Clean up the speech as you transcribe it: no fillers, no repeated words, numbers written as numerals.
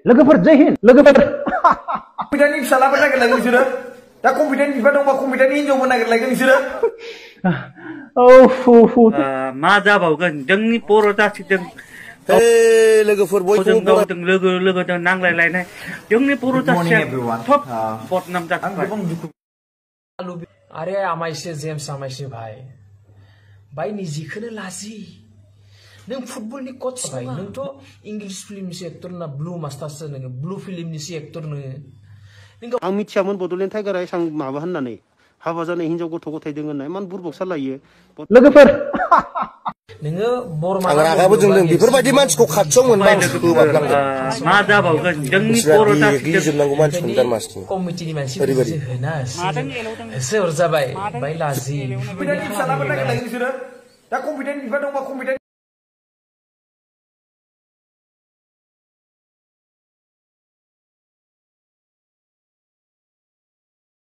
लोगोफोर जय हिन्द लोगोफोर कम्पिउटारनि फिसालाफोर नागिरलायगोन नोंसोरो दा कम्पिउटारनि बिफा दंबा कम्पिउटारनि हिनजावबो नागिरलायगोन नोंसोरो मा जाबावगोन जोंनि बर' जाथिजों लोगोफोर बयबो गावजों लोगोजों नांलायलायनाय जोंनि बर' जाथिया सब बदनाम जाबाय अरे आमाइसो जेम्स आमाइसो भाई निजिखौनो लाजि नों फुटबलनि कोच भाई नोंथ' इंलिश फिल्मनि एक्टर ना ब्लू मास्टारसो नोङो ब्लू फिल्मनि एक्टर नोङो आं मिथियामोन बड'लेण्ड टाइगारा एसां माबा होननानै हाबा जानाय हिनजाव गथ' गथाय दों होननाय मान बुरबक सालायो लोगोफोर नोङो बरमा रागाबो जोंदों बेफोरबायदि मानसिखौ खाथियाव मोनबा मा जाबावगोन जोंनि बर' जाथिजों जोबनांगौ मानसिखौ दारमासनि कमिटिनि मानसिफोर होना एसे हरजाबाय बाय लाजि कम्पिउटारनि फिसालाफोर नागिरलायगोन नोंसोरो दा कम्पिउटारनि बिफा दंबा कम्पिउटार